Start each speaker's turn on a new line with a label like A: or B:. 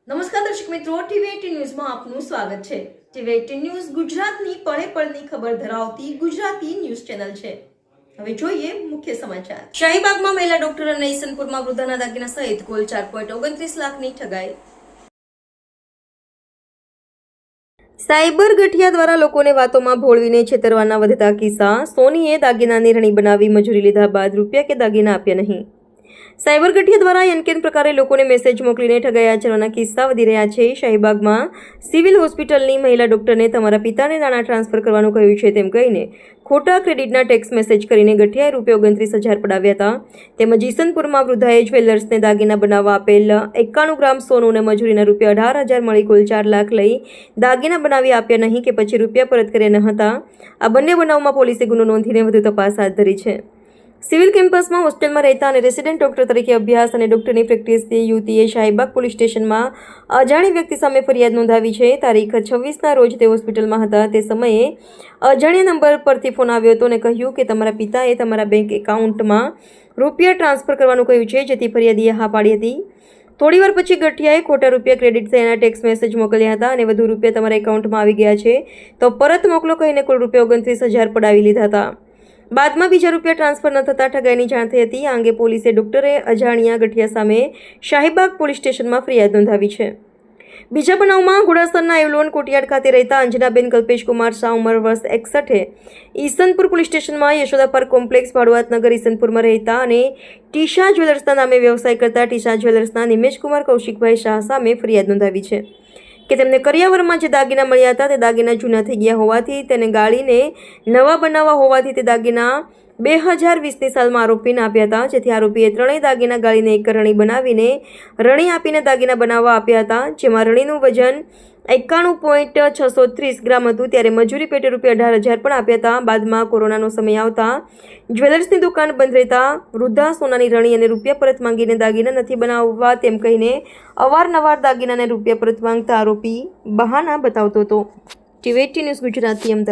A: નમસ્કાર દર્શક મિત્રો, ટીવી18 ન્યૂઝમાં આપનું સ્વાગત છે। ટીવી18 ન્યૂઝ ગુજરાતની પળે પળની ખબર ધરાવતી ગુજરાતી ન્યૂઝ ચેનલ છે। હવે જોઈએ મુખ્ય સમાચાર। શાહીબાગમાં મહિલા ડોક્ટર અને ઈસનપુરમાં વૃદ્ધાના દાગીના સહિત કુલ 4.29 લાખની ઠગાઈ। સાયબર ગઠિયા દ્વારા લોકોને વાતોમાં ભોળવીને છેતરવાના વધતા કિસ્સા। સોનીએ દાગીનાની રણી બનાવી મજૂરી લીધા બાદ રૂપિયા કે દાગીના આપ્યા નહીં। સાયબર ગઠિયા દ્વારા અનકેન પ્રકારે લોકોને મેસેજ મોકલીને ઠગાઈ આચરવાના કિસ્સા વધી રહ્યા છે। શાહીબાગમાં સિવિલ હોસ્પિટલની મહિલા ડોક્ટરને તમારા પિતાને નાણાં ટ્રાન્સફર કરવાનું કહ્યું છે તેમ કહીને ખોટા ક્રેડિટના ટેક્સ મેસેજ કરીને ગઠિયાએ ₹29,000 પડાવ્યા હતા। તેમજ ઈસનપુરમાં વૃદ્ધાએ જ્વેલર્સને દાગીના બનાવવા આપેલ 91 ગ્રામ સોનું અને મજૂરીના ₹18,000 મળી કુલ 4 લાખ લઈ દાગીના બનાવી આપ્યા નહીં કે પછી રૂપિયા પરત કર્યા ન હતા। આ બંને બનાવમાં પોલીસે ગુનો નોંધીને વધુ તપાસ હાથ ધરી છે। સિવિલ કેમ્પસમાં હોસ્ટેલમાં રહેતા અને રેસિડેન્ટ ડોક્ટર તરીકે અભ્યાસ અને ડોક્ટરની પ્રેક્ટિસથી યુવતીએ શાહીબાગ પોલીસ સ્ટેશનમાં અજાણી વ્યક્તિ સામે ફરિયાદ નોંધાવી છે। તારીખ 26ના રોજ તે હોસ્પિટલમાં હતા। તે સમયે અજાણ્યા નંબર પરથી ફોન આવ્યો હતો અને કહ્યું કે તમારા પિતાએ તમારા બેંક એકાઉન્ટમાં રૂપિયા ટ્રાન્સફર કરવાનું કહ્યું છે, જેથી ફરિયાદીએ હા પાડી હતી। થોડીવાર પછી ગઠિયાએ ખોટા રૂપિયા ક્રેડિટ થયાના ટેક્સ મેસેજ મોકલ્યા હતા અને વધુ રૂપિયા તમારા એકાઉન્ટમાં આવી ગયા છે તો પરત મોકલો કહીને કુલ ₹29,000 પડાવી લીધા હતા। બાદમાં બીજા રૂપિયા ટ્રાન્સફર ન થતાં ઠગાઈની જાણ થઈ હતી। આ અંગે પોલીસે ડોક્ટરે અજાણ્યા ગઠિયા સામે શાહીબાગ પોલીસ સ્ટેશનમાં ફરિયાદ નોંધાવી છે। બીજા બનાવમાં ઘોડાસરના એવલોન કોટિયાડ ખાતે રહેતા અંજનાબેન કલ્પેશકુમાર શાહ ઉંમર વર્ષ 61 ઈસનપુર પોલીસ સ્ટેશનમાં યશોદા પાર્ક કોમ્પ્લેક્સ ભાડુઆતનગર ઈસનપુરમાં રહેતા અને ટીશા જ્વેલર્સના નામે વ્યવસાય કરતા ટીશા જ્વેલર્સના નિમેશકુમાર કૌશિકભાઈ શાહ સામે ફરિયાદ નોંધાવી છે કે તેમને કરિયાવરમાં જે દાગીના મળ્યા હતા તે દાગીના જૂના થઈ ગયા હોવાથી તેને ગાળીને નવા બનાવવા હોવાથી તે દાગીના 2020ની સાલમાં આરોપીને આપ્યા હતા, જેથી આરોપીએ ત્રણેય દાગીના ગાળીને એક રણી બનાવીને રણી આપીને દાગીના બનાવવા આપ્યા હતા, જેમાં રણીનું વજન 91.630 ગ્રામ હતું। ત્યારે મજૂરી પેટે ₹18,000 પણ આપ્યા હતા। બાદમાં કોરોનાનો સમય આવતા જ્વેલર્સની દુકાન બંધ રહેતા વૃદ્ધા સોનાની રણી અને રૂપિયા પરત માંગીને દાગીના નથી બનાવવા તેમ કહીને અવારનવાર દાગીનાને રૂપિયા પરત માંગતા આરોપી બહાના બતાવતો હતો। ટીવી18 ન્યૂઝ ગુજરાતી અમદાવાદ।